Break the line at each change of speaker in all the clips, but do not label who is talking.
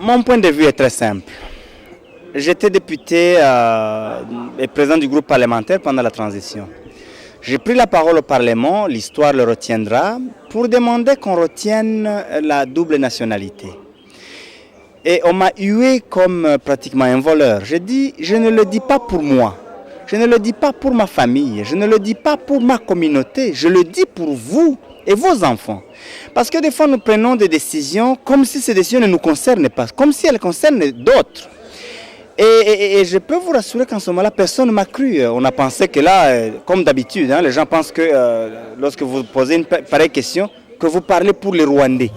Mon point de vue est très simple. J'étais député et président du groupe parlementaire pendant la transition. J'ai pris la parole au Parlement, l'histoire le retiendra, pour demander qu'on retienne la double nationalité. Et on m'a hué comme pratiquement un voleur. J'ai dit, je ne le dis pas pour moi, je ne le dis pas pour ma famille, je ne le dis pas pour ma communauté, je le dis pour vous et vos enfants. Parce que des fois nous prenons des décisions comme si ces décisions ne nous concernent pas, comme si elles concernent d'autres. Et je peux vous rassurer qu'en ce moment-là, personne ne m'a cru. On a pensé que là, comme d'habitude, les gens pensent que lorsque vous posez une pareille question, que vous parlez pour les Rwandais.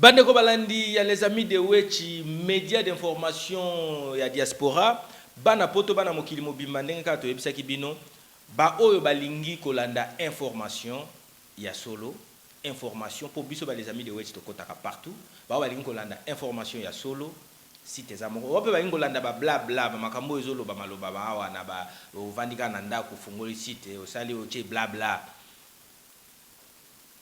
Bandeko Balandi, il y a les amis de Wechi, médias d'information ya diaspora, bana poto bana mokili mobimba ndenge kaka toyebisaki bino, ba oyo balingi kolanda information ya solo, information pour biso ba les amis de Wechi tokotaka partout, ba balingi kolanda information ya solo, site za moko, wape balingi kolanda ba bla bla, ba makambo ezolo ba maloba ba awa na ba ovandika na ndako fungoli site, osali oche bla bla.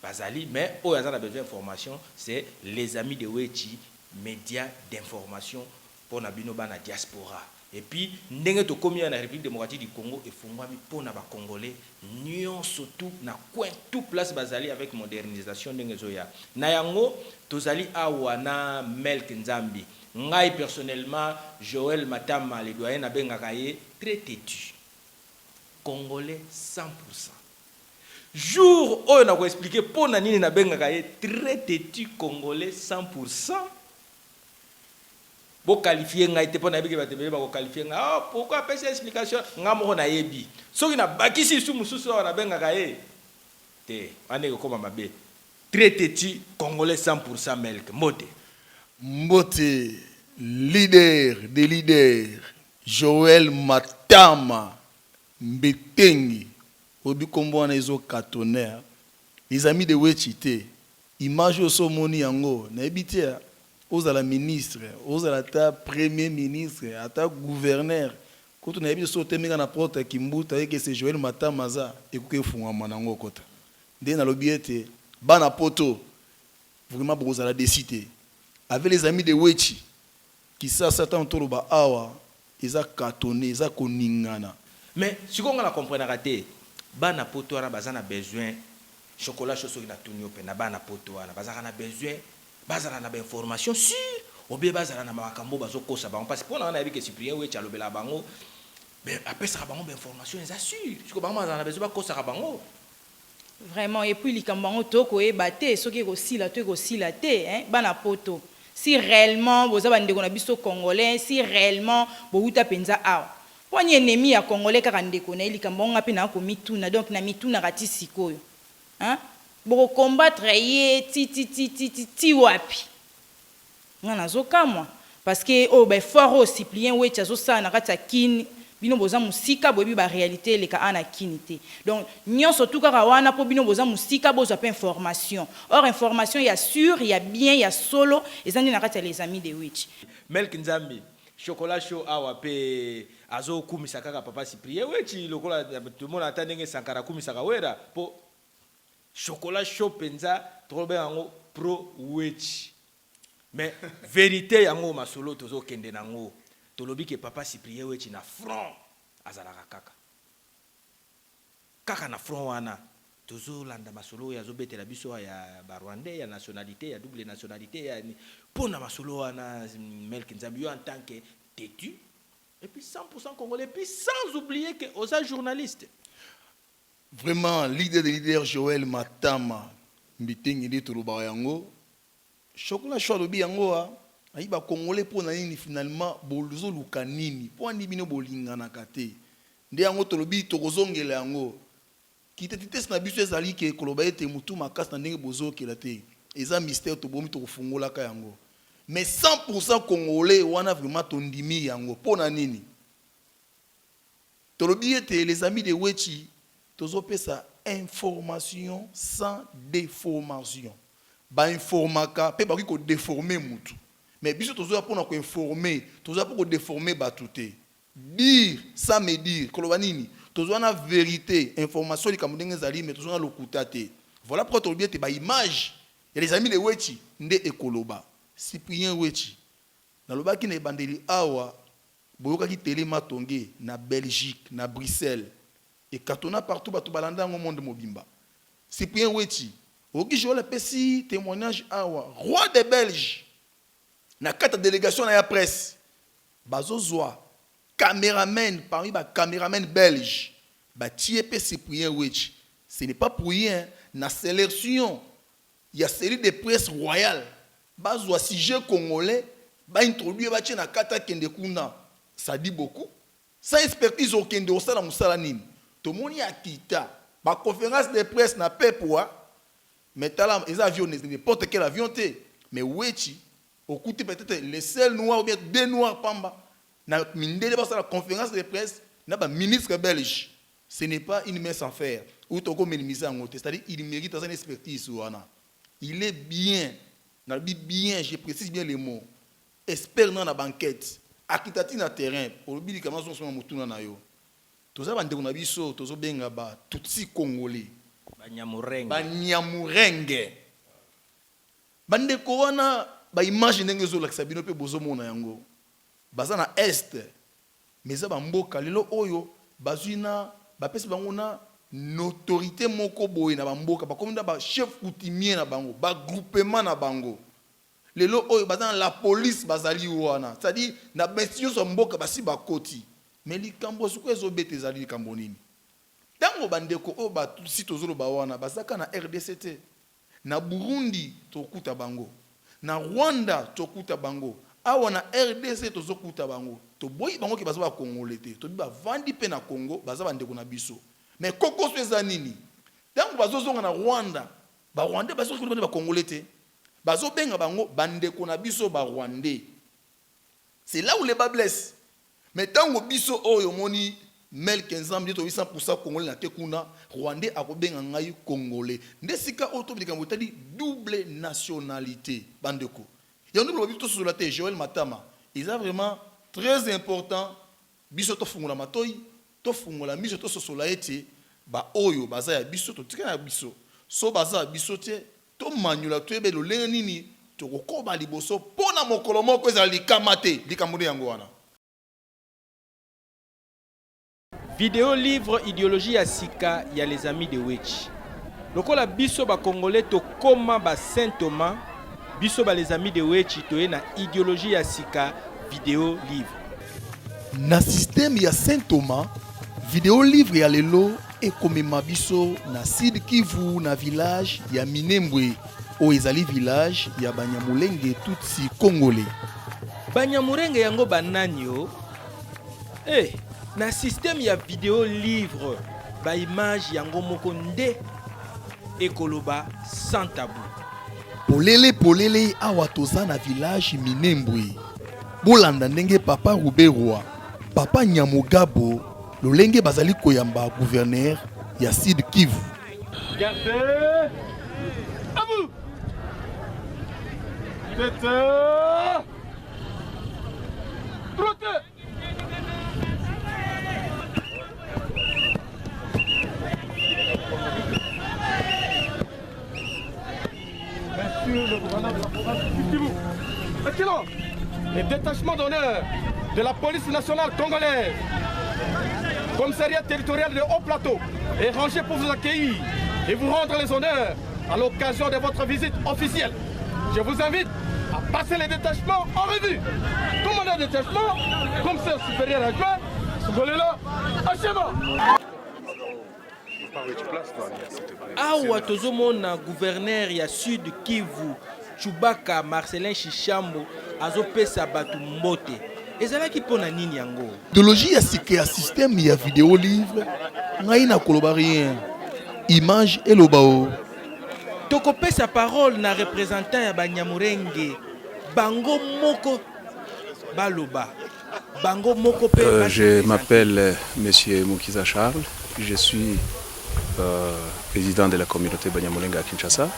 Bazali, mais où on a besoin d'information, c'est les amis de Wechi, médias d'information pour Nabino Bana diaspora. Et puis, ndenge to komi na République démocratique du Congo et fungwami pour na ba Congolais, nyon surtout na coin tout place bazali avec modernisation ndenge zoya. Na yango tozali awa na Melk Nzambi. Ngai personnellement, Joël Matama le doyen na bengaka ye très têtu. Congolais 100%. Jour où on a expliqué pour nani na benga très têtu congolais 100%. Bo qualifier nga été pour na biki batebe ba ko qualifier nga ah pourquoi pas cette explication nga mo na yebi. Soki na bakisi su mususu na benga te ane ko koma mabe. Très têtu congolais 100% Melk Mbote.
Mbote leader des leaders Joël Matama Mbetengi. Obi kombo na ezo katonner les amis de Wechite image au somoni yango na ebitia ozala ministre ozala ta premier ministre ata gouverneur quand on a ebi so temenga na porte kimbuta eke c'est Joël Matamaza ekuke funga manango kota nde na lobiete bana poto vraiment bozala décider avec les amis de Wechi qui ça satan tolo ba awa eza katonner eza koningana
mais si on la comprendre raté bana poto wana bazana besoin chocolat chaud na tunio pe na bana poto wana bazana besoin bazana na information sur obe bazana na makambo bazokosa bango parce que pona wana yebike Cyprien Wechi alobela bango mais après ça bango information les assure parce que bango bazana besoin bakosa bango
vraiment et puis likambango toko e baté soki ko sila to ko sila té hein bana poto si réellement boza bande ko na biso congolais si réellement bo uta penza awa Wani ennemi ya Congolais kaka ndeko na likambo nga pe na ko mituna donc na mituna kati sikoyo. Hein? Bo combattre ye ti wapi. Nga nazoka moi parce que oh ben fort Cyprien Wechi azo sa na kati kini bino boza musika boyebi ba réalité le ka ana kinité. Donc nyonso tout kaka wana po bino boza musika boza pe information. Or information ya sûr, il y a bien, il y a solo ezandi na kati les amis de Wechi.
Melk Nzambi chocolat chaud awa pe azo kumisa kaka papa Cyprien Wechi lokola tout le monde attendenge Sankara kumisa kawera po chocolat chaud penza trobe yango pro Wechi mais vérité yango masolo tozo kende nango tolobi ke papa Cyprien Wechi na front azalaka kaka na front wana tozo landa masolo ya zo betela biso ya ba Rwandais ya nationalité ya double nationalité ya pona masolo wana Melk Nzambi en tant que têtu et puis 100% congolais et puis sans oublier que aux journalistes
vraiment leader des leaders Joël Matama Mbetengi de Toloba yango chocolat chaud lobi yango ayi ba congolais pona nini finalement boluzo lukanini po andi bino bolingana kate nde yango tolobi tokozongela yango kitete na biso ezali ke koloba ete mutu makasi na ndenge bozokela te eza mystère tobomi tokofungolaka yango mais 100% congolais wana vraiment tondimi yango pona nini tolobi ete les amis de Wechi tozopesa information sans déformation ba informaka pe ba ko déformer mutu mais biso tozoya pona ko informer tozoya pour ko déformer batuté dire sans me dire koloba nini tozoya na vérité information li kamundenge zali mais tozoya lokuta te voilà pourquoi tolobi ete ba image ya les amis de Wechi nde ekoloba Cyprien Wechi nalobaki na ebandeli awa boyokaki télé matonge na Belgique na Bruxelles et katona partout bato balanda ngo monde mobimba Cyprien Wechi oki je le pesi témoignage awa roi des Belges na kata délégation na ya presse bazozwa caméraman parmi ba caméraman belge ba tie pe Cyprien Wechi ce n'est pas pour rien na sélection il y a série de presse royale bazwa sujet congolais ba introduire ba tie na kata kende kuna ça dit beaucoup sans expertise au kende osala musala nini to moni akita ba conférence de presse na pepwa mais tala les avions n'importe quel avion té mais Wechi au côté peut-être les seuls noirs ou bien deux noirs pamba na mindele ba la conférence de presse na ba ministre belge ce n'est pas une mince affaire ou to ko minimiser en côté c'est-à-dire il mérite sa expertise wana il est bien na bien je précise bien les mots expert na banquette akitati na terrain pour bili kama so mutuna na yo toza bande ko na biso tozo benga ba tutsi congolais banyamurenge bande ko wana ba image ndenge zo lakisa bino pe bozo mona yango baza na est mais za ba mboka lelo oyo bazwina ba pesi bango na notoriété moko boye na ba mboka ba kominda ba chef coutumier na bango ba groupement na bango lelo oyo baza na la police bazali wana c'est-à-dire na bestion so mboka basi ba koti mais likambo suko ezobete ezali likambo nini tango bandeko o ba si tozolo ba wana bazaka na RDCT na Burundi tokuta bango na Rwanda tokuta bango awa na RDC tozokuta bango to boyi bango ke bazaba congolais te to ba vandi pe na Congo bazaba ndeko na biso mais koko so eza nini tango bazozonga na Rwanda ba Rwanda bazokuta ba congolais te bazobenga bango bandeko na biso ba Rwandais c'est là où les bas blessent mais tango biso oyo moni mel 15 ans dit 100% congolais na tekuna Rwandais akobenga ngai congolais ndesika auto bikambo tadi double nationalité bandeko ya nous le sur la tête Joël Matama ils a vraiment très important biso to fungula matoi to fungula miso to sosola ete ba oyo baza ya biso to tika na biso so baza biso te to manyula to ebe lo lenga nini to kokoba liboso pona mokolo moko ezali kamate likambo yango wana.
Vidéo livre idéologie ya sika ya les amis de Wechi. Lokola biso ba congolais to koma ba Saint Thomas, biso ba les amis de Wechi to na idéologie ya sika vidéo livre.
Na système ya Saint Thomas, vidéo livre ya lelo ekomema biso na Sud Kivu na village ya Minembwe o ezali village ya Banyamulenge Tutsi congolais.
Banyamulenge yango bananyo na système ya vidéo livre ba image yango moko nde ekoloba sans tabou.
Polele awa toza na village Minembwe bolanda ndenge papa Ruberwa papa Nyamugabo lolenge bazali koyamba gouverneur ya Sud Kivu.
Gardez à vous. Tête trottez. Monsieur le gouverneur de la province du Kivu, excellent, les détachements d'honneur de la police nationale congolaise, commissariat territorial de Haut-Plateau, est rangé pour vous accueillir et vous rendre les honneurs à l'occasion de votre visite officielle. Je vous invite à passer les détachements en revue. Commandant de détachement, commissaire supérieur adjoint, Sougolela, achèvement.
Awa tozomona gouverneur ya Sud Kivu Chubaka Marcelin Chichambo azopesa batu mbote ezalaki mpona nini yango?
Idéologie ya sika ya système ya vidéo livre ngai na koloba rien. Image elobao.
Tokopesa parole na représentant ya Banyamulenge. Bango moko baloba. Bango moko pe.
Je m'appelle Monsieur Mukiza Charles. Je suis président de la communauté Banyamulenge à Kinshasa.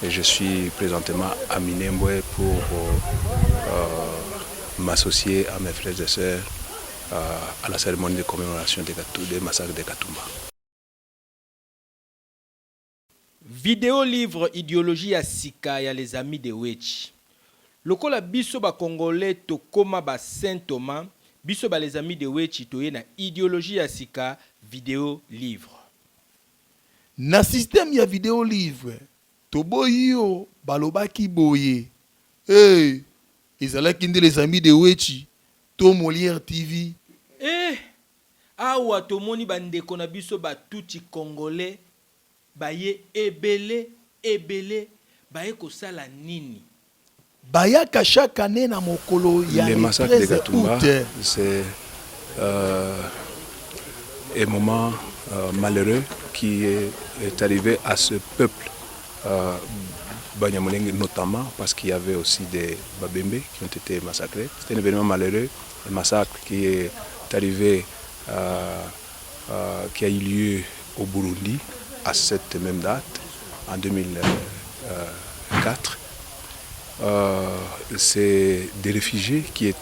Et je suis présentement à Minembwe pour m'associer à mes frères et sœurs à la cérémonie de commémoration des massacres de Katumba.
Vidéo livre idéologie ya sika ya les amis de Wechi. Lokola biso ba congolais to koma ba Saint Thomas, biso ba les amis de Wechi to na idéologie ya sika vidéo livre.
Na système ya vidéo livre, to boyo balobaki boye. Hey, ezalaki nde les amis de Wechi, to Molière TV.
Awa tomoni bandeko na biso ba tuti congolais. Baye ebele baye kosala nini?
Bayaka chaque année na mokolo ya
le massacre de Katumba, c'est un moment malheureux qui est arrivé à ce peuple Banyamulenge notamment parce qu'il y avait aussi des Babembe qui ont été massacrés. C'est un événement malheureux, un massacre qui est arrivé, qui a eu lieu au Burundi à cette même date, en 2004. C'est des réfugiés qui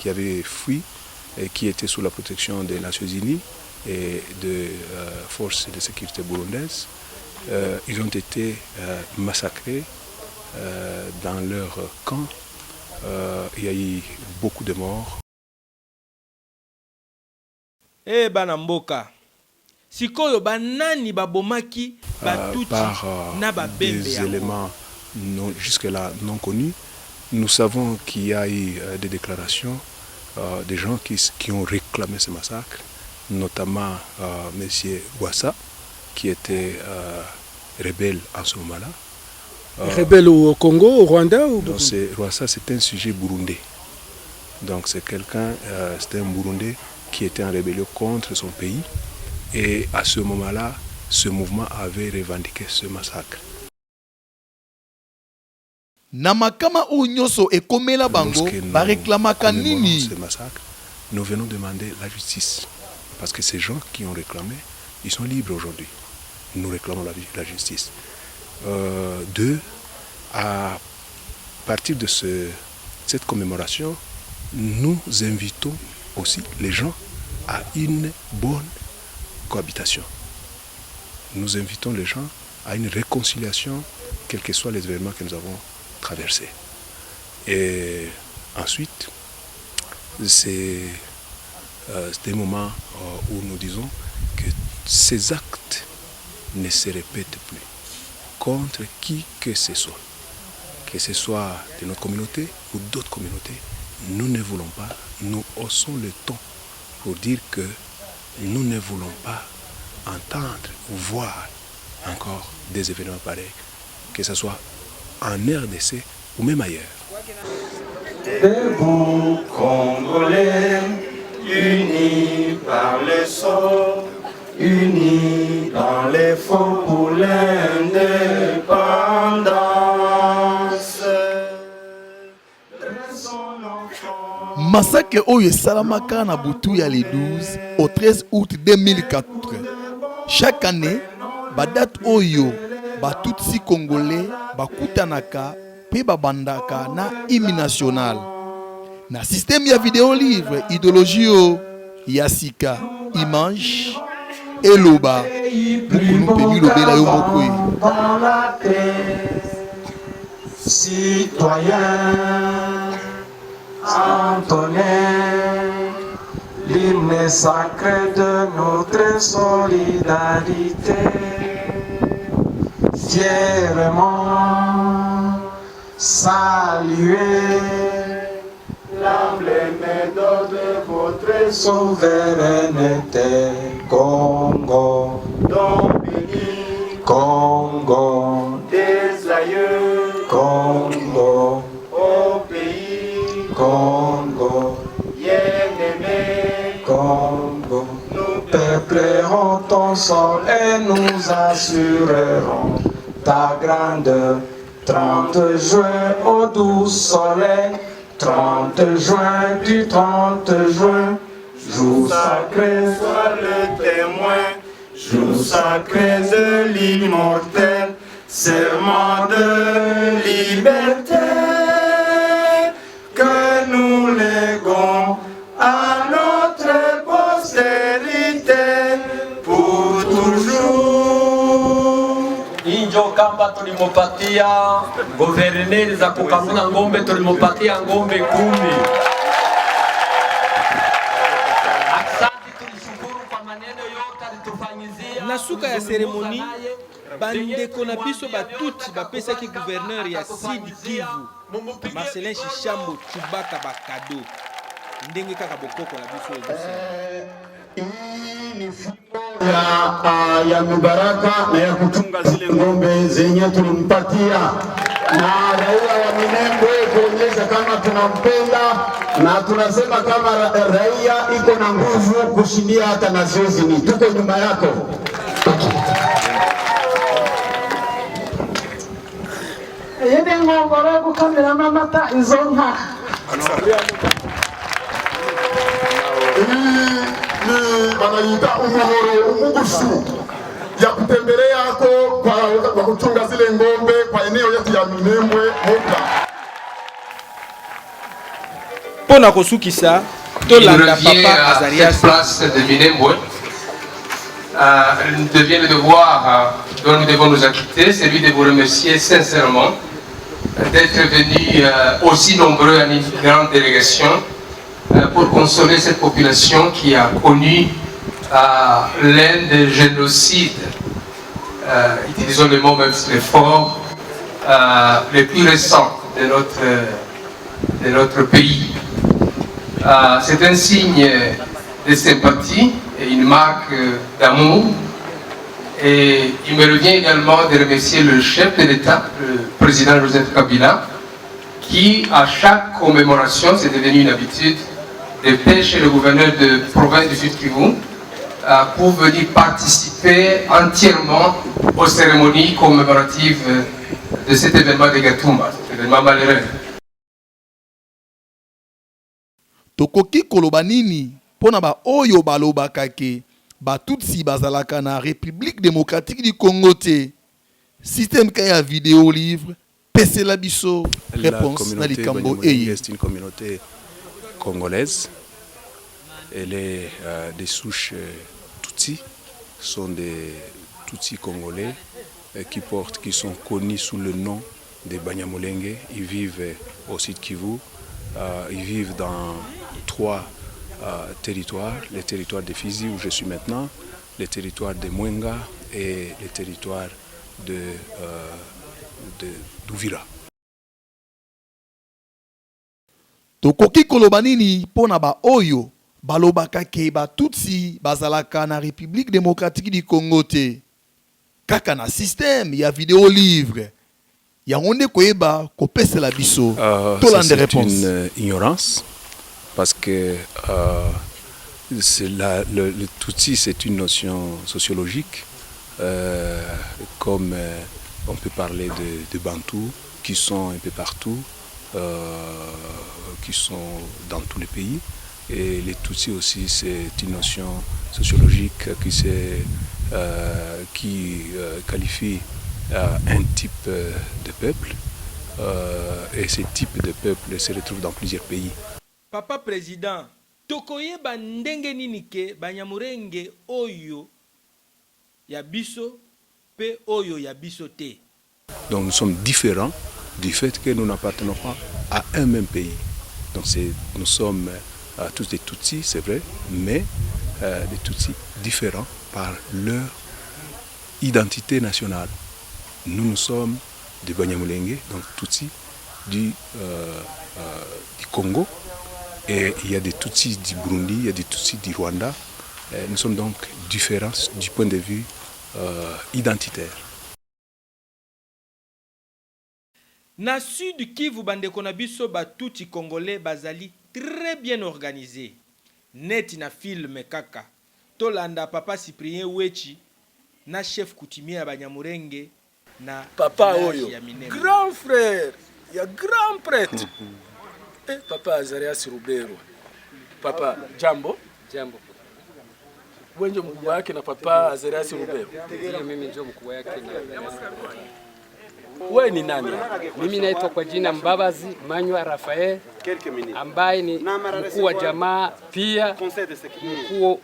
avaient fui et qui étaient sous la protection des Nations Unies et de forces de sécurité burundaises. Ils ont été massacrés dans leur camp. Il y a eu beaucoup de morts.
Banamboka. Sikoyo banani babomaki batuti na babembe
des éléments jusque-là non connus. Nous savons qu'il y a eu des déclarations des gens qui ont réclamé ce massacre, notamment M. Ouassa, qui était rebelle en ce moment-là.
Rebelle au Congo, au Rwanda ou...
Ouassa, c'est un sujet burundais. Donc c'est c'était un Burundais qui était en rébellion contre son pays. Et à ce moment-là, ce mouvement avait revendiqué ce massacre.
Namakama Onyoso et Komela Bango, ba réclamaka nini?
Ce massacre, nous venons demander la justice. Parce que ces gens qui ont réclamé, ils sont libres aujourd'hui. Nous réclamons la justice. Deux, à partir de cette commémoration, nous invitons aussi les gens à une bonne cohabitation. Nous invitons les gens à une réconciliation, quels que soient les événements que nous avons traversés. Et ensuite, c'est des moments où nous disons que ces actes ne se répètent plus contre qui que ce soit de notre communauté ou d'autres communautés. Nous ne voulons pas, nous haussons le ton pour dire que nous ne voulons pas entendre ou voir encore des événements pareils, que ce soit en RDC ou même ailleurs.
Debout, Congolais, unis par le sort, unis dans l'effort pour l'indépendance.
Massacre Oye Salamaka na Boutou ya le 12 au 13 août 2004. Chaque année, badat Oyo, batutsi congolais, bakutanaka, pe babandaka na hymne national. Na système ya vidéo livre, idéologie o, yasika, image, eloba, mukunu pemi lobela yo mokwe.
Dans la tête, citoyen, Antonin, l'hymne sacré de notre solidarité, fièrement saluer l'emblème de votre souveraineté, Congo, don béni, Congo, des aïeux, Congo, au pays, Congo, Congo. Nous peuplerons ton sol et nous assurerons ta grandeur. 30 juin au doux soleil, 30 juin du 30 juin, jour sacré, sois le témoin, jour sacré de l'immortel, serment de liberté que nous léguons à notre postérité pour toujours.
Injo kamba tulimopatia guverneri za kukamuna ngombe, tulimopatia ngombe 10. Asante, tulishukuru kwa maneno yote alitufanyizia.
Na suka ya seremoni bandeko na biso batuti bapesaki gouverneur ya Sud Kivu Marcelin Shishambo Chubaka bakado ndenge kaka bokoko na biso ezosi.
ya mibaraka na ya kuchunga zile ngombe zenye tulimpatia, na raia wa Minembwe kuonyesha kama tunampenda na tunasema kama raia iko na nguvu kushindia hata Nations Unies. Tuko nyuma yako.
Yende ngongora kukamera mamata izonka.
Wanaita umuhoro umugusu ya kutembelea yako kwa kuchunga zile ngombe kwa eneo yetu ya Minembwe Moka.
Pona kosukisa tolanda papa Azarias
place de Minembwe. Devient le devoir dont nous devons nous acquitter, celui de vous remercier sincèrement d'être venus aussi nombreux à une grande délégation pour consoler cette population qui a connu l'un des génocides, utilisons le mot même si c'est fort, les plus récents de notre pays. C'est un signe de sympathie et une marque d'amour. Et il me revient également de remercier le chef de l'État, le président Joseph Kabila, qui à chaque commémoration, c'est devenu une habitude, de pêcher le gouverneur de province du Sud-Kivu pour venir participer entièrement aux cérémonies commémoratives de cet événement de Gatumba, cet événement malheureux.
Tokoki koloba nini pona ba oyo balobaka ke batutsi bazalaka na République démocratique du Congo te système kaya vidéo livre pesela biso réponse na likambo eye.
C'est une communauté congolaise. Elle est des souches Tutsi, sont des Tutsi congolais qui sont connus sous le nom des Banyamulenge. Ils vivent au Sud Kivu. Ils vivent dans 3 territoires, les territoires de Fizi où je suis maintenant, les territoires de Mwenga et les territoires d'Uvira.
Tokoki koloba nini pona ba oyo balobaka ke batutsi bazalaka na République démocratique du Congo te kaka na système ya vidéo livre ya onde koyeba kopesela biso tolande réponse.
C'est une ignorance parce que le Tutsi c'est une notion sociologique comme on peut parler de Bantous qui sont un peu partout, qui sont dans tous les pays. Et les Tutsis aussi, c'est une notion sociologique qui qualifie un type de peuple. Et ce type de peuple se retrouve dans plusieurs pays.
Papa Président, tokoyeba ndenge nini ke Banyamulenge oyo ya biso pe oyo ya biso te.
Donc nous sommes différents du fait que nous n'appartenons pas à un même pays. Donc nous sommes tous des Tutsis, c'est vrai, mais des Tutsis différents par leur identité nationale. Nous sommes des Banyamulenge, donc Tutsis du Congo, et il y a des Tutsis du Burundi, il y a des Tutsis du Rwanda. Nous sommes donc différents du point de vue identitaire.
Na Sud Kivu bandeko na biso batuti congolais bazali très bien organisé. neti na film kaka tolanda papa Cyprien Wechi na chef coutumier ya Banyamurenge na
papa oyo grand frère ya grand prêtre papa Azarias Rubero. Papa jambo wenje mkubwa yake na papa Azarias Rubero.
Mimi ndio mkubwa yake na
wewe ni nani?
Mimi naitwa kwa jina Mbabazi Manywa Rafael, ambaye ni mkuu wa jamaa pia mkuu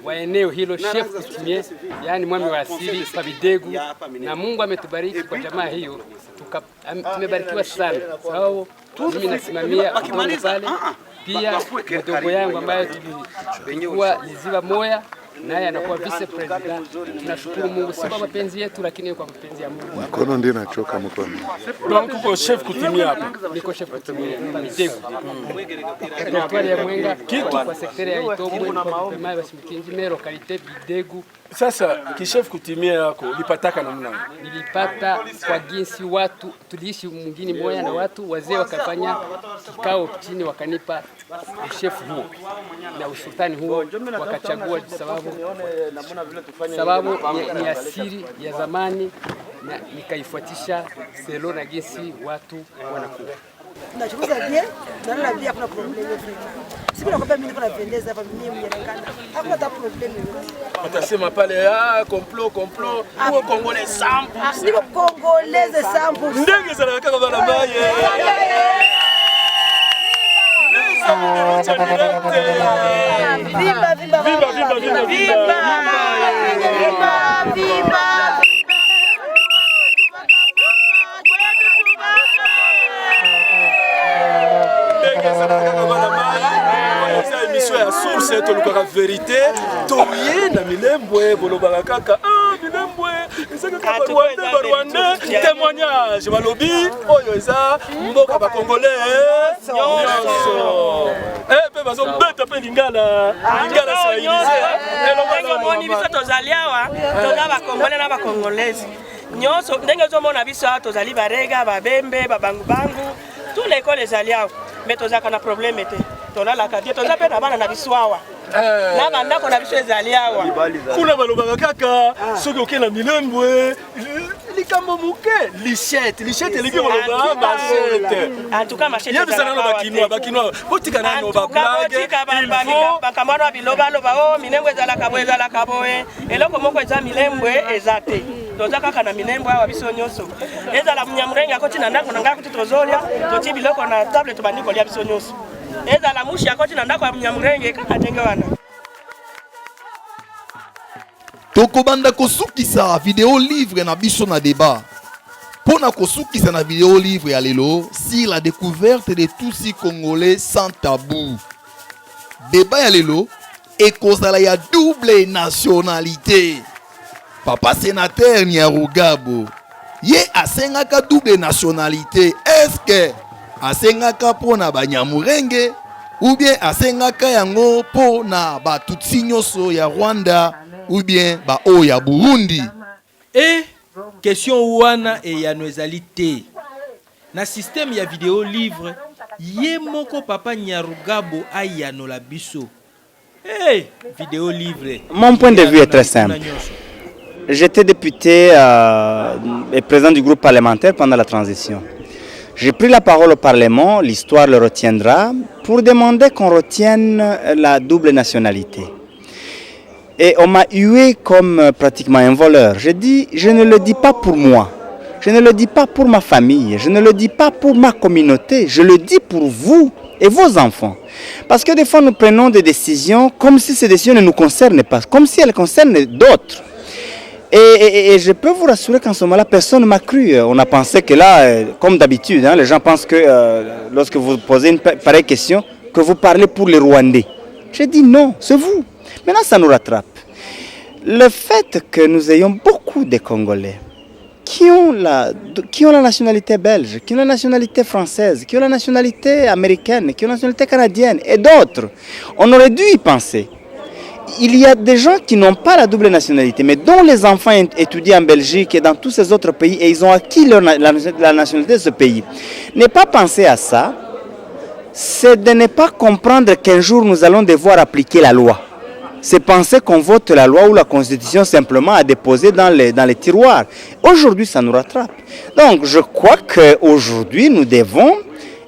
wa eneo hilo, chef coutumier, yani mwami wa asili pa Bidegu, na Mungu ametubariki kwa jamaa hiyo, tumebarikiwa sana. Sababu mimi nasimamia mdogo pale, pia mdogo yangu ambaye tulikuwa Liziba Moya naye anakuwa vice president. Tunashukuru Mungu, si kwa mapenzi yetu lakini kwa mapenzi ya Mungu.
Mkono ndio nachoka mkono.
Donc uko chef coutumier hapa.
Niko chef coutumier Bidegu. Territoire ya Mwenga kitu kwa sekta ya Itombwe kwa pema bashimikinji me localité Bidegu.
Sasa kishef coutumier yako ulipataka namna gani?
Nilipata kwa jinsi watu tuliishi mwingine moja na watu wazee wakafanya kikao chini wakanipa chef huo na usultani huo wakachagua sababu ni asiri ya zamani na nikaifuatisha selo na jinsi watu wanakuwa.
Nachukuza bien, na bien kuna problem yote. Siku nakwambia mimi niko na pendeza hapa mimi mnyerekana. Hakuna hata problem yote.
Watasema pale complot huo Congolais sample.
Niko Congolais sample.
Ndenge sana kaka bana baye.
Viva viva viva viva viva viva viva.
Émission ya source tolukaka vérité toye na milembwe bolobaka kaka milembwe ezaka kaka Rwanda témoignage balobi oyo eza mboka ba Congolais nyonso pe bazo beta pe lingala civiliser
elongo moni biso tozali awa toza ba Congolais na ba Congolaises nyonso ndenge zomona biso tozali barega babembe babangu tous les écoles ezali awa mais tozaka na problème te tolalaka te toza pe na bana na biswawa na bandako na biso ezali awa
kuna balobaka kaka soki okena milembwe likambo muke lichette eliki koloba machette
en tout cas machette
yebisana na bakinois botika nano ba blague
bakamwana biloba milembwe ezalaka boye eloko moko eza milembwe eza te toza kaka na milembwe awa biso nyonso ezala Munyamurenge akoti na ndako na ngaka kuti tozolia toti biloko na table tobandi kolia biso nyonso ezala mushi akoti na ndako ya Munyamurenge kaka ndenge wana.
Tokobanda kosukisa video livre na biso na débat. Pona kosukisa na video livre ya lelo sur la découverte de tous ces Congolais sans tabou. Débat ya lelo ekozala ya double nationalité. Papa sénateur Nyarugabo ye asengaka double nationalité. Est-ce que asengaka pona Banyamurenge ou bien asengaka yango pona batutsi nyonso ya Rwanda ou bien ba o ya Burundi?
Question wana eyano ezali te na système ya vidéo livre ye moko papa Nyarugabo ayano la biso. Vidéo livre.
Mon point de vue est très simple. J'étais député et président du groupe parlementaire pendant la transition. J'ai pris la parole au Parlement, l'histoire le retiendra, pour demander qu'on retienne la double nationalité. Et on m'a hué comme pratiquement un voleur. Je dis, je ne le dis pas pour moi, je ne le dis pas pour ma famille, je ne le dis pas pour ma communauté, je le dis pour vous et vos enfants. Parce que des fois nous prenons des décisions comme si ces décisions ne nous concernent pas, comme si elles concernent d'autres. Et je peux vous rassurer qu'en ce moment-là, personne ne m'a cru. On a pensé que là, comme d'habitude, les gens pensent que lorsque vous posez une pareille question, que vous parlez pour les Rwandais. J'ai dit non, c'est vous. Maintenant, ça nous rattrape. Le fait que nous ayons beaucoup de Congolais qui ont la nationalité belge, qui ont la nationalité française, qui ont la nationalité américaine, qui ont la nationalité canadienne et d'autres, on aurait dû y penser. Il y a des gens qui n'ont pas la double nationalité, mais dont les enfants étudient en Belgique et dans tous ces autres pays et ils ont acquis la nationalité de ce pays. Ne pas penser à ça, c'est de ne pas comprendre qu'un jour nous allons devoir appliquer la loi. C'est penser qu'on vote la loi ou la constitution simplement à déposer dans les tiroirs. Aujourd'hui, ça nous rattrape. Donc, je crois qu'aujourd'hui, nous devons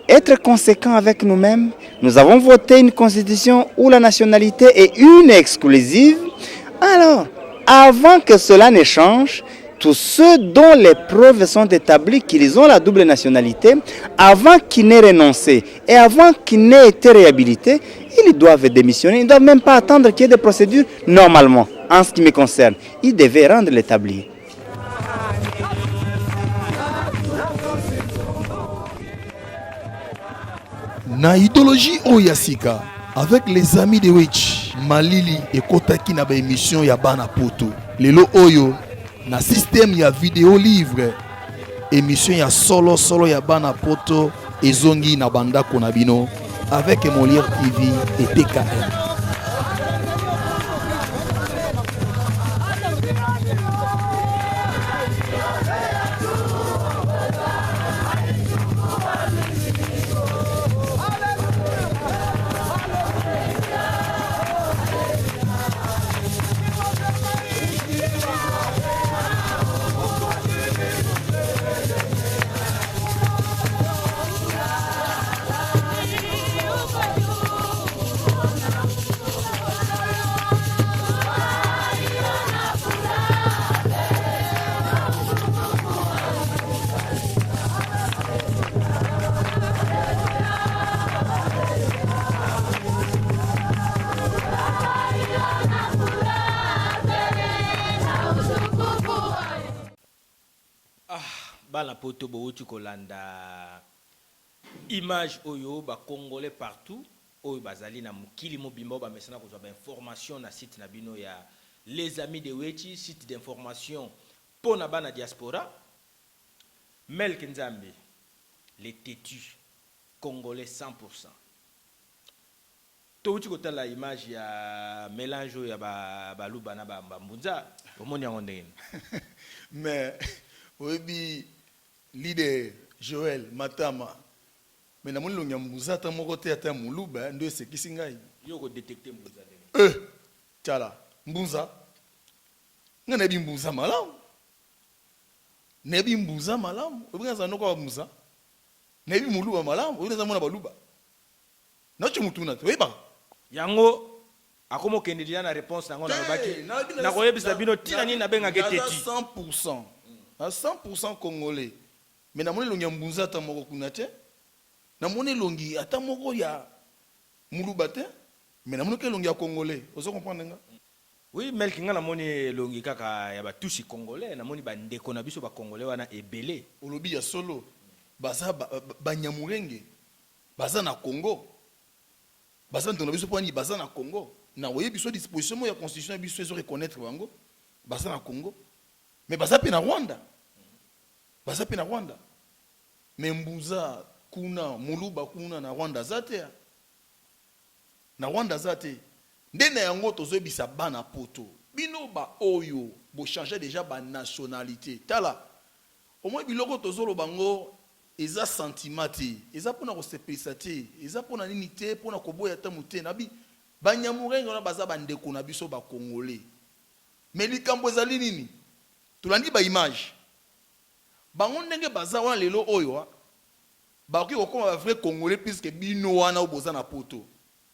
être conséquents avec nous-mêmes. Nous avons voté une constitution où la nationalité est une exclusive. Alors, avant que cela ne change, tous ceux dont les preuves sont établies qu'ils ont la double nationalité, avant qu'ils n'aient renoncé et avant qu'ils n'aient été réhabilités, ils doivent démissionner. Ils ne doivent même pas attendre qu'il y ait des procédures. Normalement, en ce qui me concerne, ils devaient rendre l'établi.
Na idéologie Oyasika, avec les amis de Witch, Malili et Kotaki na ba émission ya bana poto. Lelo Oyo, na système ya vidéo livre, émission ya solo ya bana poto, ezongi na banda konabino, avec Molière TV et TKM.
Bala poto bouti kolanda image oyo ba congolais partout oyo bazali na mukili mobimba ba mesana ko ba information na site na bino ya les amis de Wechi, site d'information pour na bana diaspora. Melk Nzambe, les têtus congolais 100%. Touti kota la image ya mélange ya ba luba na ba mbunza omoni yango ndeni.
Mais oui, leader Joël Matama, mais na moni longa mbuza ta moko te ata muluba ndo esekisi ngai
yo ko détecter mbuza
tala mbuza ngana bi mbuza malamu nebi mbuza malamu obinga noko mbuza nebi muluba malamu obinga mona baluba nacho mutuna te weba
yango akomo kendilia na réponse nango na baki na koyebisa bino tina ni na benga keteti
100% à 100% congolais. Mais na moni longi mbunza ata moko kuna te. Na moni longi ata moko ya muluba te. Mais na moni ke longi ya congolais. Ozo comprendre nga?
Oui, Melk nga na moni longi kaka ya ba tusi congolais, na moni ba ndeko na biso ba congolais wana ebele.
Olobi ya solo. Baza ba nyamurenge. Baza na Congo. Baza ndona biso poni baza na Congo. Na oye biso disposition ya constitution biso ezo reconnaître bango. Baza na Congo. Mais baza pe na Rwanda. Baza pe na Rwanda. Mais mbuza kuna muluba kuna na Rwanda zate. Na Rwanda zate. Ndena yango tozobisa bana poto. Bino ba oyo bo changer déjà ba nationalité. Tala. Au moins biloko tozolo bango eza sentiment te. Eza pona ko sepelisa te. Eza pona nini te pona ko boya ta mute nabi. Banyamurenga na baza bandeko na biso ba congolais. Mais likambo ezali nini? Tulandi ba image. Bango ndenge baza wana lelo oyo ba oki okoma ba vrai congolais puisque bino wana oboza na poto.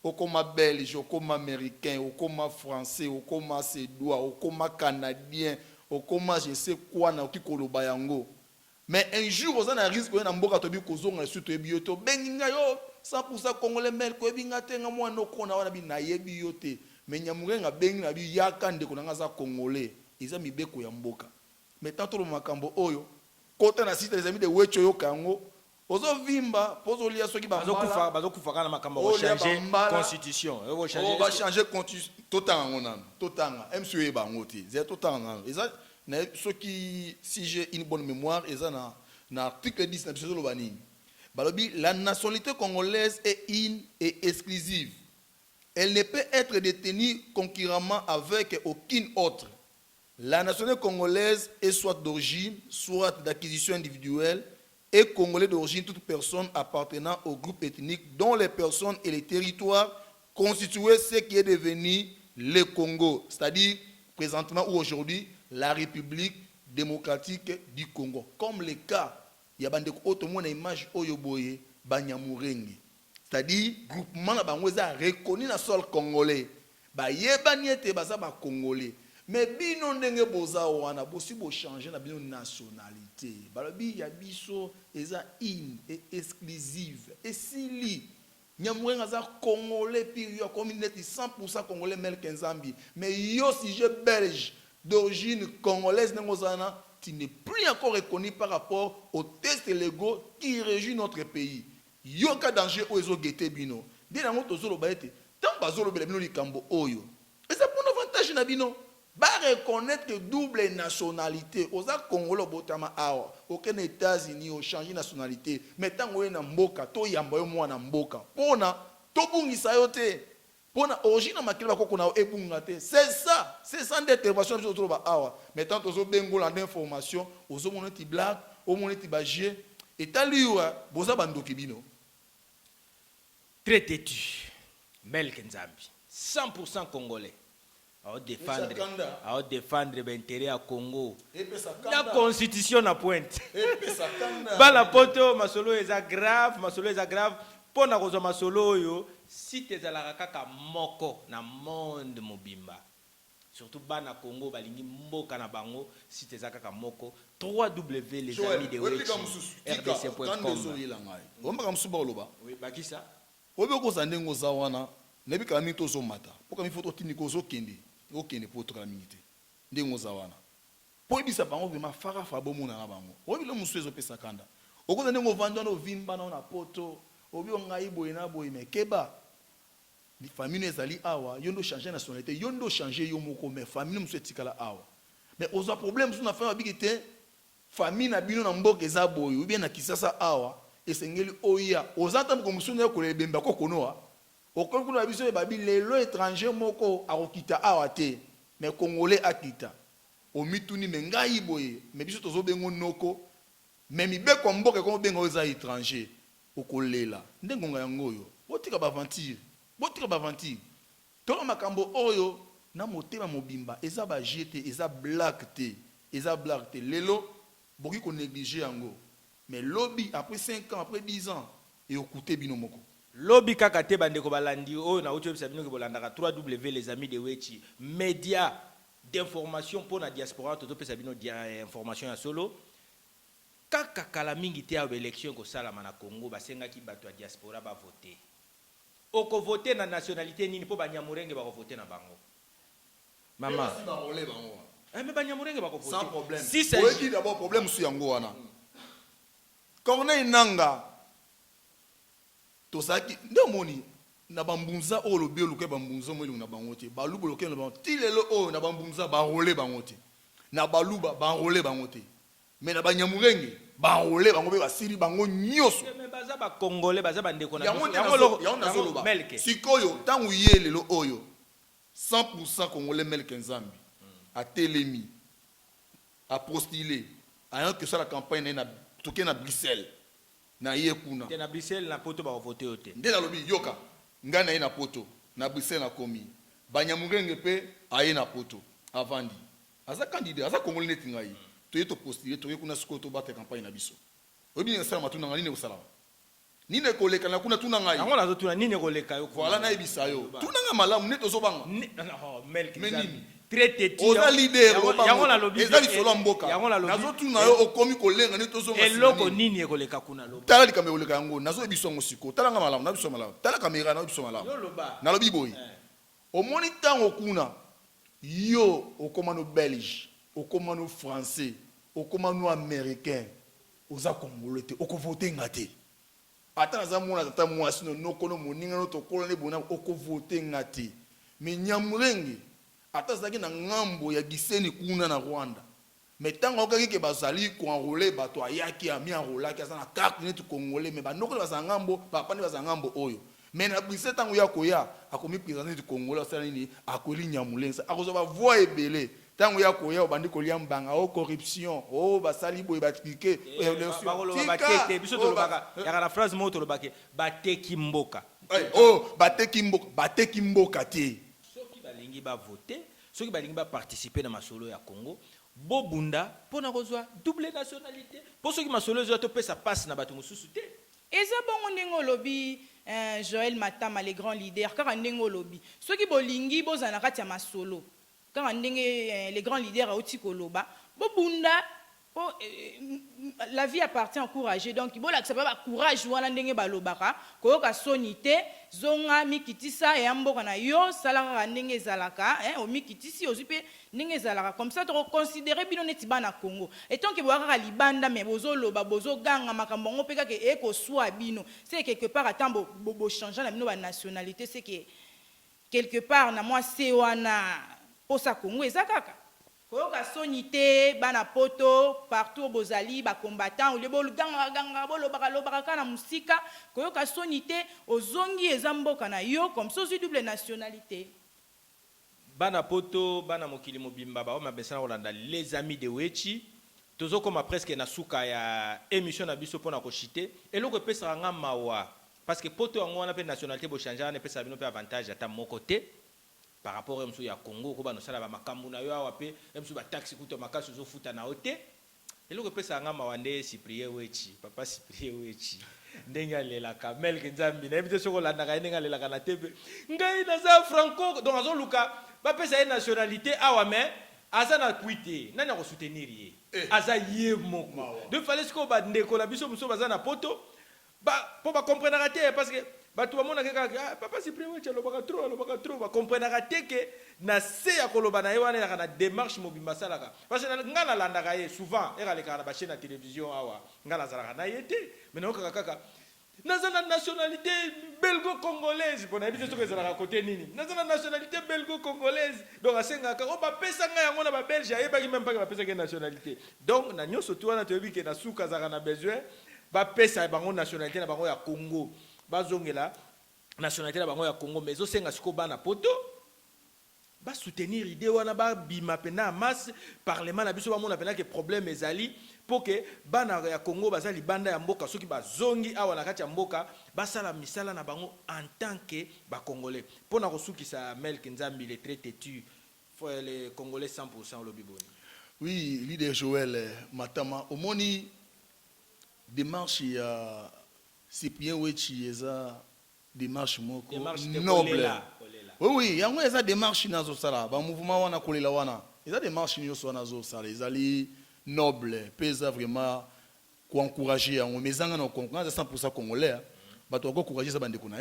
Okoma belge, okoma américain, okoma français, okoma suédois, okoma canadien, okoma je sais quoi na oki koloba yango. Mais un jour oza na risque na mboka tobi kozonga surtout ebioto benginga yo 100% congolais mel ko ebinga tenga mwana okona wana bi na yebi yote. Mais nyamurenga bengi na bi yaka ndeko na za congolais. Iza mibeko ya mboka. Mais tant le makambo oyo kota na site les amis de Wecho yo kango ozo vimba pozo lia soki ba
bazo kufa kana makambo ko changer constitution
on va changer constitution totanga ngona totanga MCE ba ngoti ze totanga eza na soki si j'ai une bonne mémoire eza na article 10 na biso lo banini balobi la nationalité congolaise est une et exclusive. Elle ne peut être détenue concurremment avec aucune autre. La nationalité congolaise est soit d'origine, soit d'acquisition individuelle, et congolais d'origine toute personne appartenant au groupe ethnique dont les personnes et les territoires constituaient ce qui est devenu le Congo, c'est-à-dire présentement ou aujourd'hui la République démocratique du Congo. Comme le cas, il y a une image Oyoboye, Banyamurenge. C'est-à-dire, groupement la bangoza reconnu na sol congolais. Ba yebani ete baza ba congolais. Mais bino ndenge boza wana bosi bo changer na bino nationalité. Balobi ya biso eza in et exclusive. Et sili Nyamurenge aza congolais puis yo communauté 100% congolais Melk Nzambi. Mais yo si je belge d'origine congolaise nengozana, tu n'es plus encore reconnu par rapport aux tests légaux qui régissent notre pays. Yoka danger ozo gete bino. Dès la moto zolo baete. Tant bazolo bino likambo oyo. Et c'est pour l'avantage na bino. Ba reconnaître que double nationalité. Oza Congolo botama awa. Aucun États-Unis ont changé nationalité. Mais tant oye na mboka to yamba yo mwana mboka. Pona to bungisa yo te. Pona origine makili bakoko na ebunga te. C'est ça d'intervention biso to ba awa. Mais tant ozo bengola d'information, ozo moneti blague, o moneti bagie. Et taliwa boza bandoki bino.
Très têtu, Melk Nzambi, 100% congolais. À défendre l'intérêt à Congo. La constitution na pointe. Bala poto masolo eza grave, Pour na kozo masolo yo, si te zalaka kaka moko na monde mobimba. Surtout bana Congo balingi mboka na bango, si te zalaka moko. 3W les amis de rdc.com. Oui, bakisa.
Obe ko zandengo zawana nebi ka mito zo mata poka mi foto tiniko zo kende poto ka minite ndengo zawana po ibisa bango be mafara fa bomu na bango obi lo musu ezo pesa kanda oko zandengo vanda no vimba na poto obi ngai boye na boye mekeba ni famille ezali awa yondo changer nationalité yondo changer yo moko mais famille musu etikala awa mais oza problème sous na fa bigite famille na bino na mboka eza boye ou bien na kisasa awa esengeli oya ozata ko musuna ko lebemba ko konoa okon kuna biso babi lelo étranger moko akokita awate mais congolais akita o mituni mengai boye mais biso tozo bengo noko mais mibe ko mboka ko bengo za étranger okolela ndengonga yango yo botika ba aventure to makambo oyo na motema mobimba eza ba jete eza black te lelo boki ko négliger yango. Mais lobby après 5 ans, après 10 ans, et au côté binomoko.
Lobby kakate bandeko balandi o na ucho bisabino ke bolandaka 3W les amis de Wechi média d'information pour la diaspora toto pesa bino information ya solo kaka kala mingi te ya élection ko sala na Congo basenga ki bato ya diaspora ba voter. Oko voter na nationalité nini po banyamurenge ba voter na bango. Maman. Mais banyamurenge ba voter.
Sans problème.
Si c'est
qui d'abord problème sur yango wana. Corneille Nanga tosaki ndomoni na bambunza o lo bio luke bambunza mo na bangote balubo loke na bangote tilelo o na bambunza ba rolé bangote na baluba ba rolé bangote mais na banyamurenge ba rolé bangobe basiri bango nyoso
mais baza ba congolais baza bandeko na
yango Melk sikoyo tangu yele lo oyo 100% congolais Melk Nzambi a telemi a postulé ayant que ça la campagne na toke na Bruxelles na yekuna
na Bruxelles na poto ba voter ote
ndela lobi yoka ngana ye na poto na Bruxelles na komi banyamurenge pe aye na poto avandi aza candidat aza congolais neti ngai to yeto postuler to yekuna siko to battre campagne na biso obi na sala matuna ngani ne osala nine koleka na kuna tuna ngai
yango nazo tuna nine koleka yo
voilà na ebisa yo tuna nga malamu neto zo banga
Melk Nzambi très têtu
oza leader
yango la lobby
ezali solo mboka nazo tuna yo okomi kolenga neto zo nga
eloko nini ekoleka kuna loba
tala likambe oleka yango nazo ebiso ngo siko tala nga malamu na biso malamu tala kamera na biso malamu na lobi boy omoni tango kuna yo okomano belge okomano français okomano américain oza congolais te okovote ngate ata naza mona tata mwasi no nokono moninga no tokola ne bona okovote ngate mais nyamurenge ata zaki na ngambo ya giseni kuna na Rwanda mais tango okaki ke bazali ko enrôler bato ayaki ami enrôler ki na carte net congolais mais banoko baza ngambo bapani baza ngambo oyo mais na bisetango ya koya akomi présenter du congolais ça nini akoli nyamurenge akozo ba voix ebele Tant ya koya obandi kolia mbanga o corruption o basali boy batike
bakete biso tolobaka ya la phrase mo tolobaka bateki mboka
bateki mboka te
soki balingi ba voter soki balingi ba participer na masolo ya Congo bobunda pona kozwa double nationalité po soki masolo zo to pesa passe na bato mususu te
eza bongo ndenge olobi Joël Matama les grands leaders kaka ndenge olobi soki bolingi bozana kati ya masolo kaka ndenge les grands leaders auti koloba bobunda la vie appartient à encourager donc bon là ça va courage wana ndenge balobaka koyoka sonité zonga mikitisa et amboka na yo salaka ndenge zalaka o mikitisi ozupe ndenge zalaka comme ça to considérer bino neti bana Congo et tant que boaka libanda mais bozoloba bozoganga makambo ngo peka ke eko soit bino c'est quelque part attend bo changer na bino ba nationalité c'est que quelque part na moi c'est wana posa Congo ezakaka koyoka sonité bana poto partout bozali ba combattant le bol ganga lobaka na musika koyoka sonité ozongi ezamboka na yo comme ça double nationalité
bana poto bana mokili mobimba ba o mabesana olanda les amis de Wechi tozo koma presque na suka ya émission na biso pona ko chiter eloko pesa nga mawa parce que poto yango wana pe nationalité bo changer na pesa bino pe avantage ata moko te par rapport à ya Congo ko ba no sala ba makambu na yo awape msu ba taxi kuto makasi zo futa na hote eloko pesa nga mawande Cyprien Wechi papa Cyprien Wechi ndenga lela kamel kinzambi na ebite soko landa ka ndenga lela kana tepe ngai na za franco donc azo luka ba pesa nationalité awame aza na kuite nani ko soutenir ye aza ye moko de fallait ko ba ndeko la biso muso baza na poto ba po ba comprendre raté parce que bato bamona kaka papa Cyprien Wechi alobaka trop ba comprendre raté que na se ya koloba na ye wana na démarche mobimba salaka parce que ngala landaka ye souvent era le kana ba chaîne na télévision awa ngala zalaka na yete mais na kaka nazana nationalité belgo-congolaise pona biso to kezalaka côté nini nazana nationalité belgo-congolaise donc asenga ka o ba pesa nga yango na ba belge ayebaki même pas ba pesa ke nationalité donc na nyoso to wana to yebiki na suka zaka na besoin ba pesa bango nationalité na bango ya Congo bazongela nationalité na bango ya Congo mais zo senga siko bana poto ba soutenir idée wana ba bima pena masse parlement na biso ba mona pena que problème ezali pour que bana ya Congo bazali banda ya mboka soki bazongi awa na kati ya mboka basala misala na bango en tant que ba congolais pona kosukisa Melk Nzambi les très têtu les congolais 100% lobiboni.
Oui, leader Joël Matama omoni démarche ya Cyprien Wechi eza démarche moko noble. Oui, yango eza démarche nazo sala ba mouvement wana kolela wana eza démarche nyonso wana zo sala ezali noble pesa vraiment ko encourager yango mezanga na konkurrence 100% congolais bato ko encourager za bande kuna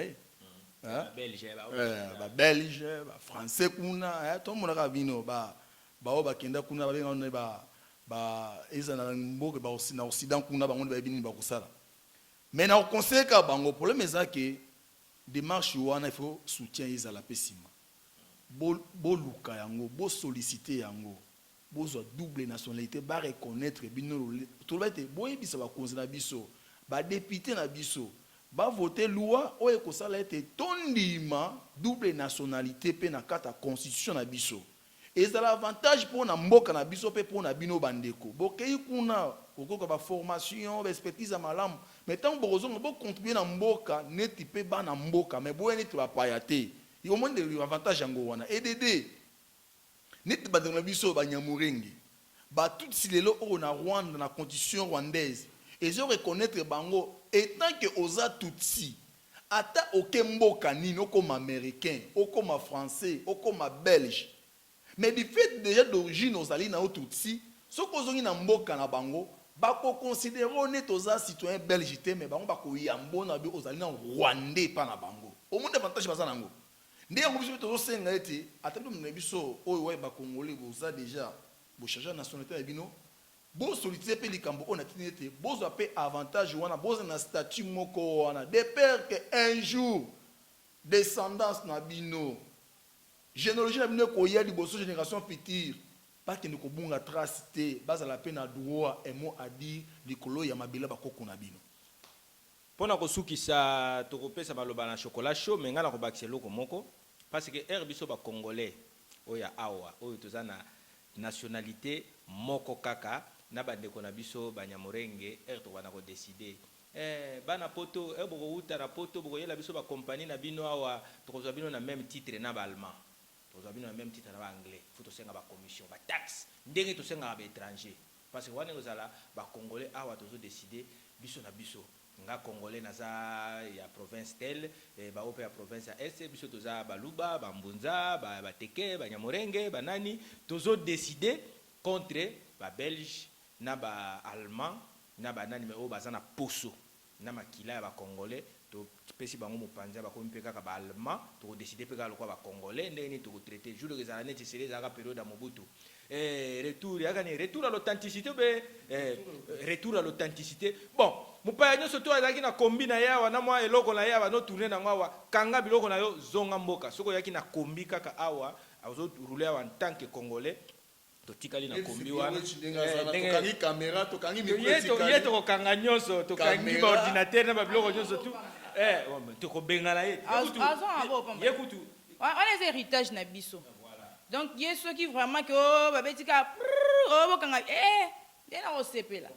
ba belge ba français kuna to mona ka bino ba o bakenda kuna ba benga ba eza na mboka ba na occident kuna bango ba bini ba kusala mais na conseil ka bango problème eza que démarche wana il faut soutien ezala pesima bo luka yango bo solliciter yango bozo double nationalité ba reconnaître bino to ba te bo yebisa ba konzi na biso ba député na biso ba voter loi o ekosala ete tondima double nationalité pe na kata constitution na biso ezala avantage pour na mboka na biso pe pour na bino bandeko bokei kuna okoka ba formation ba expertise malamu mais tant bozonga bo contribuer na mboka neti pe ba na mboka mais bo neti ba payate yo monde avantage yango wana EDD neti ba na biso ba nyamurengi ba tout silelo o na Rwanda na constitution rwandaise et je reconnaître bango étant que oza tutsi ata okemboka nini okoma américain okoma français okoma belge mais du fait déjà d'origine ozali na tutsi soko ozongi na mboka na bango bako considérer honnête oza citoyen belge te mais bango bako yambona bi ozali na rwandais pa na bango au monde avantage baza nango ndé yango biso to senga ete atendo na biso oyo wa ba congolais boza déjà bo changer nationalité ya bino bo solliciter pe likambo on a tinete bozo pe avantage wana bozo na statut moko wana de peur que un jour descendance na bino généalogie na bino ko ya liboso génération future pas que nous kobunga trace te base la peine à droit et mot à dire likolo ya mabila bakoko na bino
pona kosukisa tokopesa baloba na chocolat chaud mais ngala ko bakise loko moko parce que biso ba congolais oya awa oyo tozana nationalité moko kaka na bandeko na biso banyamorenge to wana ko décider bana poto boko uta na poto boko yela biso ba compagnie na bino awa tokozwa bino na même titre na ba allemand tokozwa bino na même titre na ba anglais faut to senga ba commission ba taxe ndenge to senga ba étranger parce que wana ngozala ba congolais awa tozo décider biso na biso nga congolais naza ya province tel ba ope ya province ya est biso toza baluba bambunza ba teke ba nyamorenge banani tozo décider contre ba belge na ba allemand na ba nani o bazana poso na makila ya ba congolais to pesi bango mopanza ba komi pe kaka ba allemand to décider pe kaka lokwa ba congolais ndeni to traiter jour que ça neti sereza ka période ya Mobutu retour yaka ni retour à l'authenticité retour à l'authenticité bon mupaya nyoso to azaki na kombi na yawa na mwa eloko na yawa no tourner na ngawa kanga biloko na yo zonga mboka soko yaki na kombi kaka awa azo rouler en tant que congolais to tikali na kombi wana
tokangi caméra tokangi micro
yeto ko kanga nyoso to kangi ba ordinateur na ba biloko nyoso tu to ko bengala ye
yekutu on est héritage na biso donc yeso qui vraiment que babetika bokanga dena osepela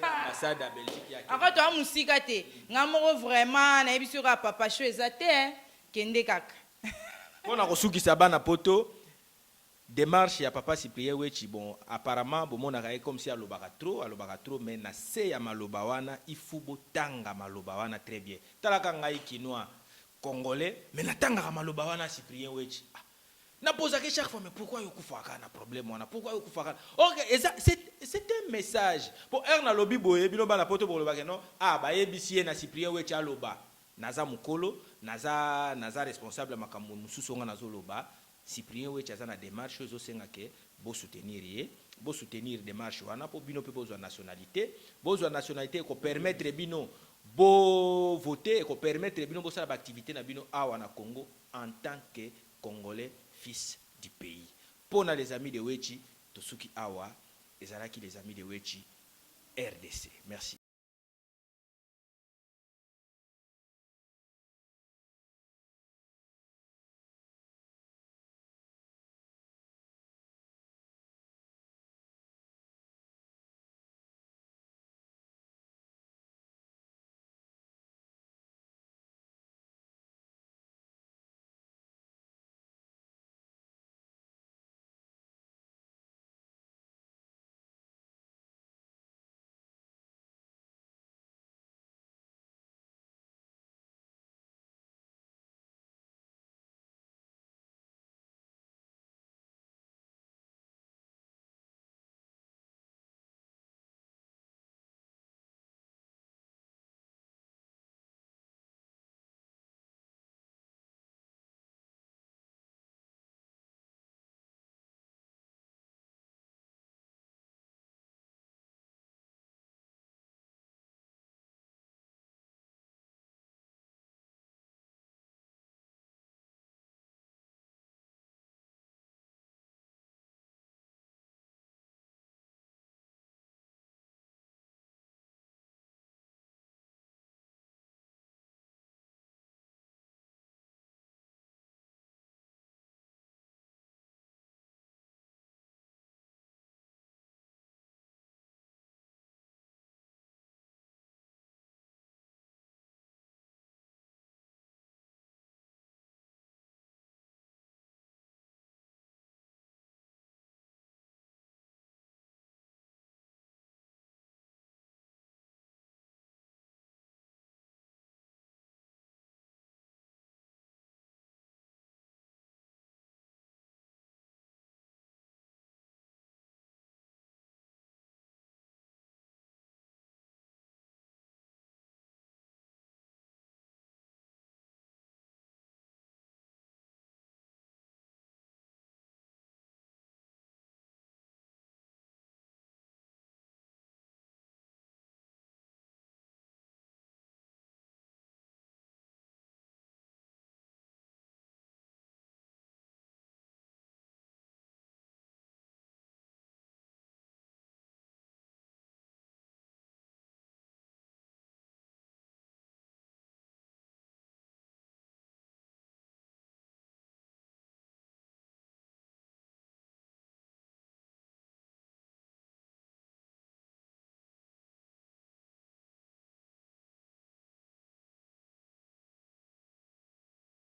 ambassade ya Belgique ya
encore toi musika te ngamoko vraiment na yebiso ka papa show ezate kende kaka
pona kosukisa bana poto démarche ya papa Cyprien Wechi bon apparemment bomona ka comme si alobaka trop mais na se ya maloba wana il faut botanga maloba wana très bien talaka ngai kinois congolais mais natanga maloba wana Cyprien Wechi na posaka chaque fois mais pourquoi yokufaka na problème wana pourquoi yokufaka OK c'est un message pour na lobby boye bino bana poto pour lobaka non ba yebisi na Cyprien Wechi aloba naza mukolo naza responsable makambo mususu nga nazoloba Cyprien Wechi aza na démarche zo senga ke bo soutenir démarche wana po bino pe bozwa nationalité ko permettre bino bo voter ko permettre bino bo sala activité na bino awa na Congo en tant que congolais fils du pays. Pour les amis de Wechi, Tosuki Awa, et Zaraki les amis de Wechi, RDC. Merci.